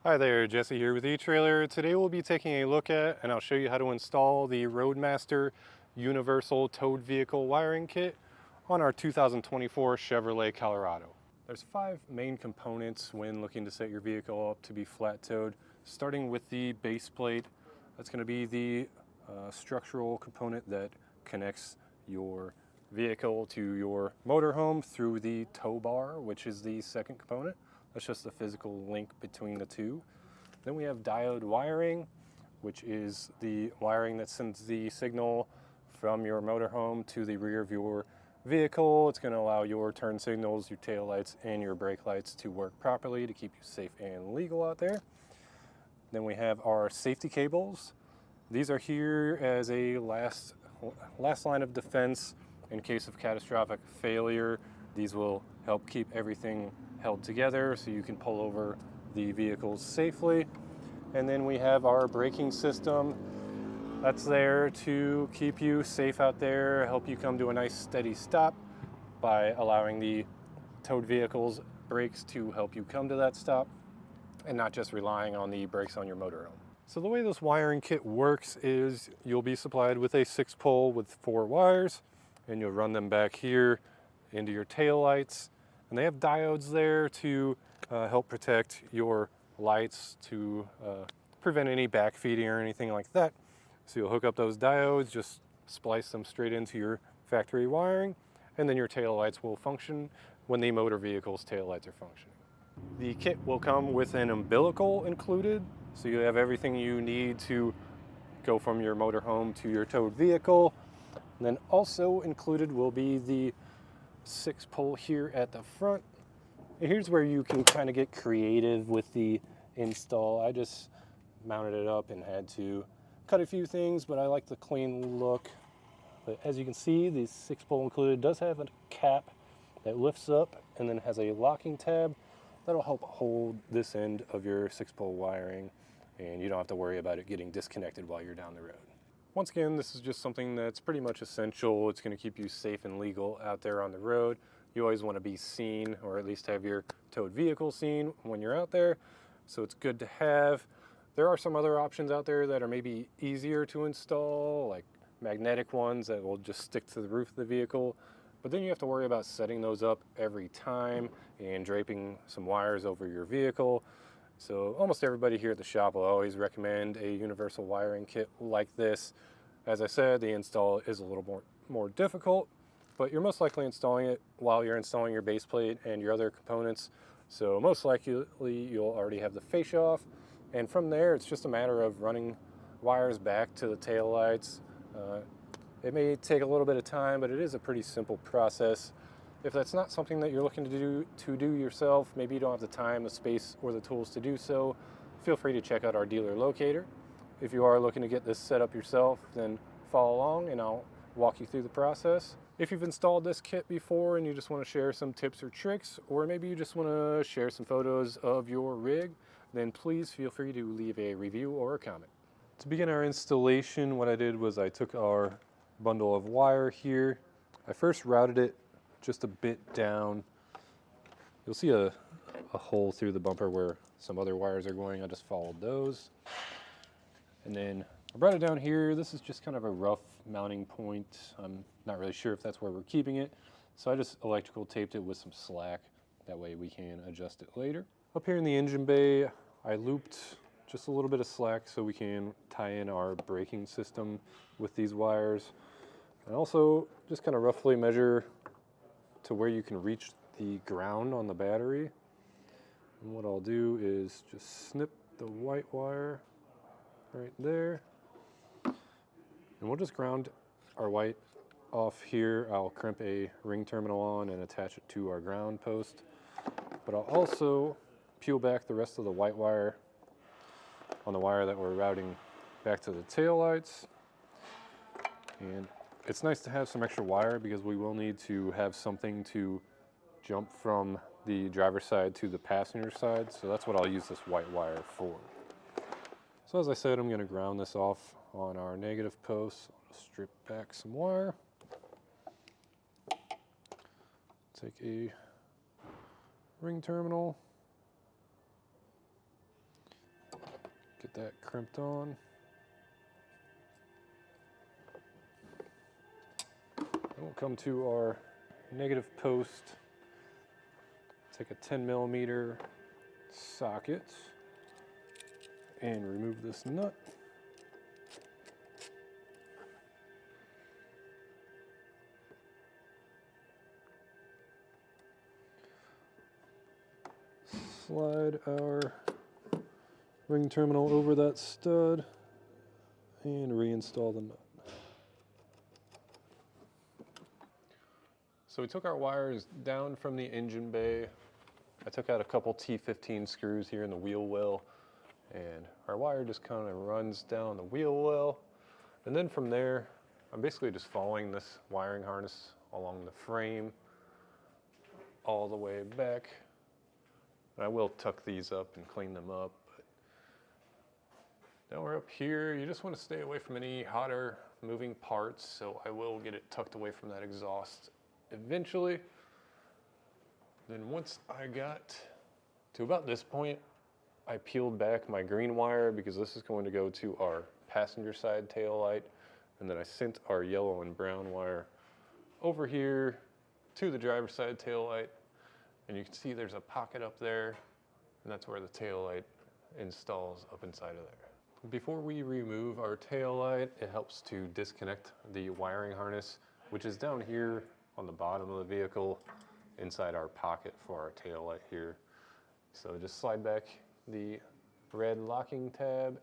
Hi there, Jesse here with eTrailer. Today we'll be taking a look at, and I'll show you how to install the Roadmaster Universal Towed Vehicle Wiring Kit on our 2024 Chevrolet Colorado. There's 5 main components when looking to set your vehicle up to be flat towed, starting with the base plate. That's going to be the structural component that connects your vehicle to your motorhome through the tow bar, which is the second component. That's just the physical link between the two. Then we have diode wiring, which is the wiring that sends the signal from your motorhome to the rear of your vehicle. It's going to allow your turn signals, your tail lights, and your brake lights to work properly to keep you safe and legal out there. Then we have our safety cables. These are here as a last line of defense in case of catastrophic failure. These will help keep everything held together so you can pull over the vehicles safely. And then we have our braking system that's there to keep you safe out there, help you come to a nice steady stop by allowing the towed vehicle's brakes to help you come to that stop and not just relying on the brakes on your motorhome. So the way this wiring kit works is you'll be supplied with a 6-pole with 4 wires, and you'll run them back here into your tail lights. And they have diodes there to help protect your lights to prevent any backfeeding or anything like that. So you'll hook up those diodes, just splice them straight into your factory wiring, and then your tail lights will function when the motor vehicle's tail lights are functioning. The kit will come with an umbilical included, so you have everything you need to go from your motorhome to your towed vehicle. And then also included will be the 6-pole here at the front. And here's where you can kind of get creative with the install. I just mounted it up and had to cut a few things, but I like the clean look. But as you can see, the 6-pole included does have a cap that lifts up and then has a locking tab that'll help hold this end of your 6-pole wiring, and you don't have to worry about it getting disconnected while you're down the road. Once again, this is just something that's pretty much essential. It's going to keep you safe and legal out there on the road. You always want to be seen, or at least have your towed vehicle seen when you're out there, so it's good to have. There are some other options out there that are maybe easier to install, like magnetic ones that will just stick to the roof of the vehicle, but then you have to worry about setting those up every time and draping some wires over your vehicle. So almost everybody here at the shop will always recommend a universal wiring kit like this. As I said, the install is a little more difficult, but you're most likely installing it while you're installing your base plate and your other components. So most likely you'll already have the fascia off. And from there, it's just a matter of running wires back to the tail lights. It may take a little bit of time, but it is a pretty simple process. If that's not something that you're looking to do yourself, maybe you don't have the time, the space, or the tools to do so, feel free to check out our dealer locator. If you are looking to get this set up yourself, then follow along and I'll walk you through the process. If you've installed this kit before and you just want to share some tips or tricks, or maybe you just want to share some photos of your rig, then please feel free to leave a review or a comment. To begin our installation, what I did was I took our bundle of wire here. I first routed it just a bit down. You'll see a hole through the bumper where some other wires are going. I just followed those. And then I brought it down here. This is just kind of a rough mounting point. I'm not really sure if that's where we're keeping it. So I just electrical taped it with some slack. That way we can adjust it later. Up here in the engine bay, I looped just a little bit of slack so we can tie in our braking system with these wires. And also just kind of roughly measure to where you can reach the ground on the battery. And what I'll do is just snip the white wire right there. And we'll just ground our white off here. I'll crimp a ring terminal on and attach it to our ground post. But I'll also peel back the rest of the white wire on the wire that we're routing back to the tail lights. And it's nice to have some extra wire because we will need to have something to jump from the driver's side to the passenger side. So that's what I'll use this white wire for. So as I said, I'm going to ground this off on our negative post. I'll just strip back some wire. Take a ring terminal. Get that crimped on. Then we'll come to our negative post. Take a 10mm socket and remove this nut. Slide our ring terminal over that stud and reinstall the nut. So we took our wires down from the engine bay. I took out a couple T15 screws here in the wheel well, and our wire just kind of runs down the wheel well. And then from there, I'm basically just following this wiring harness along the frame all the way back. And I will tuck these up and clean them up. But now we're up here. You just want to stay away from any hot or moving parts, so I will get it tucked away from that exhaust eventually. Then once I got to about this point, I peeled back my green wire because this is going to go to our passenger side tail light, and then I sent our yellow and brown wire over here to the driver's side tail light, and you can see there's a pocket up there, and that's where the tail light installs up inside of there. Before we remove our tail light, it helps to disconnect the wiring harness, which is down here on the bottom of the vehicle inside our pocket for our tail light here. So just slide back the red locking tab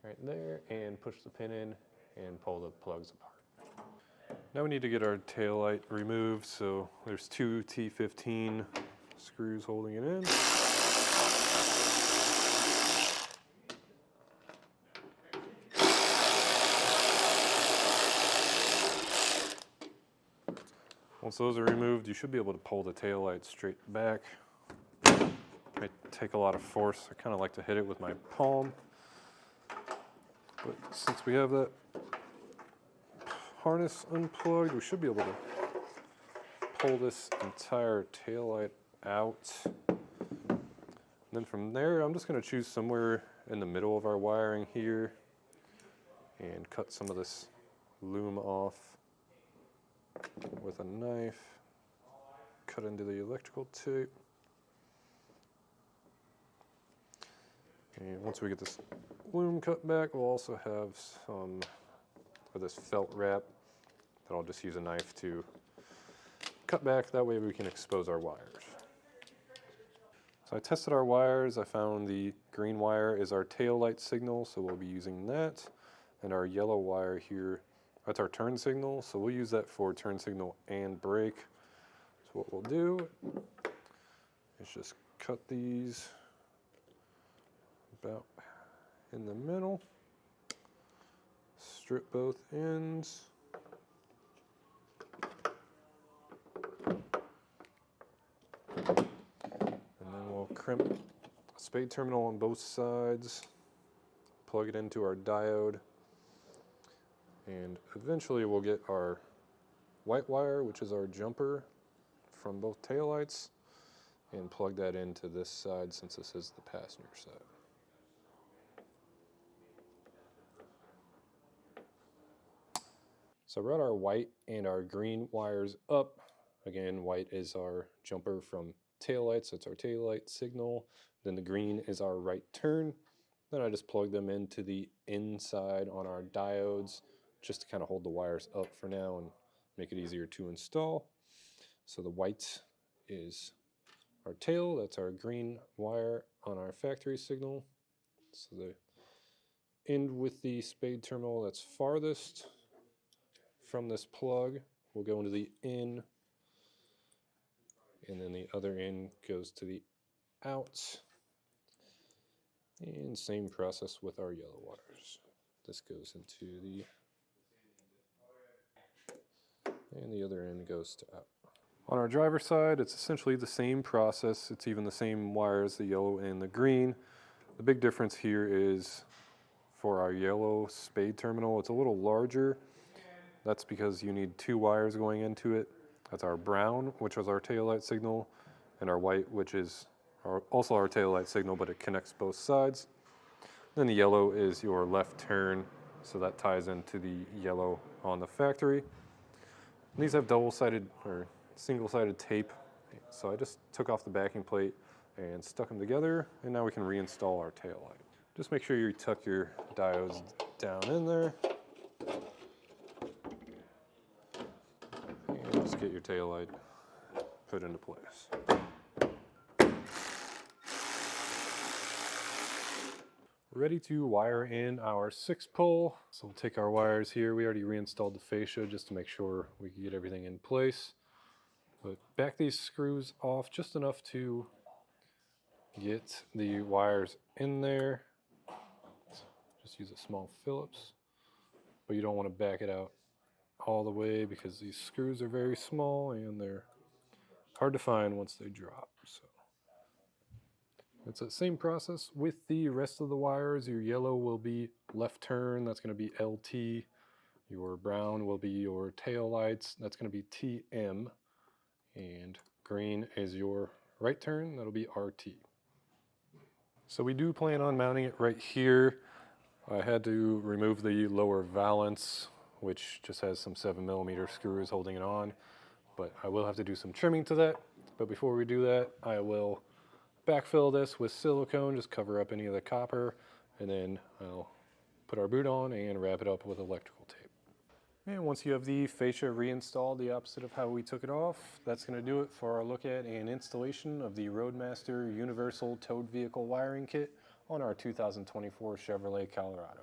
right there and push the pin in and pull the plugs apart. Now we need to get our tail light removed, so there's two T15 screws holding it in. Once those are removed, you should be able to pull the tail light straight back. It might take a lot of force. I kind of like to hit it with my palm. But since we have that harness unplugged, we should be able to pull this entire tail light out. And then from there, I'm just going to choose somewhere in the middle of our wiring here and cut some of this loom off with a knife, cut into the electrical tape. And once we get this loom cut back, we'll also have some of this felt wrap that I'll just use a knife to cut back. That way we can expose our wires. So I tested our wires. I found the green wire is our tail light signal, so we'll be using that. And our yellow wire here, that's our turn signal, so we'll use that for turn signal and brake. So what we'll do is just cut these about in the middle, strip both ends, and then we'll crimp a spade terminal on both sides, plug it into our diode. And eventually we'll get our white wire, which is our jumper from both taillights, and plug that into this side since this is the passenger side. So I brought our white and our green wires up. Again, white is our jumper from taillights, that's our taillight signal. Then the green is our right turn. Then I just plug them into the inside on our diodes, just to kind of hold the wires up for now and make it easier to install. So the white is our tail, that's our green wire on our factory signal. So the end with the spade terminal that's farthest from this plug will go into the in, and then the other end goes to the out. And same process with our yellow wires. This goes into the, and the other end goes to out. On our driver's side, it's essentially the same process. It's even the same wires, the yellow and the green. The big difference here is for our yellow spade terminal, it's a little larger. That's because you need two wires going into it. That's our brown, which is our taillight signal, and our white, which is also our taillight signal, but it connects both sides. Then the yellow is your left turn, so that ties into the yellow on the factory. And these have double-sided or single-sided tape, so I just took off the backing plate and stuck them together, and now we can reinstall our tail light. Just make sure you tuck your diodes down in there. And just get your tail light put into place. We're ready to wire in our 6-pole. So we'll take our wires here. We already reinstalled the fascia just to make sure we can get everything in place. But back these screws off just enough to get the wires in there. Just use a small Phillips, but you don't want to back it out all the way because these screws are very small and they're hard to find once they drop. So it's the same process with the rest of the wires. Your yellow will be left turn, that's going to be LT. Your brown will be your tail lights, that's going to be TM. And green is your right turn, that'll be RT. So we do plan on mounting it right here. I had to remove the lower valance, which just has some 7mm screws holding it on, but I will have to do some trimming to that. But before we do that, I will backfill this with silicone, just cover up any of the copper, and then I'll put our boot on and wrap it up with electrical tape. And once you have the fascia reinstalled, the opposite of how we took it off, that's going to do it for our look at and installation of the Roadmaster Universal Towed Vehicle Wiring Kit on our 2024 Chevrolet Colorado.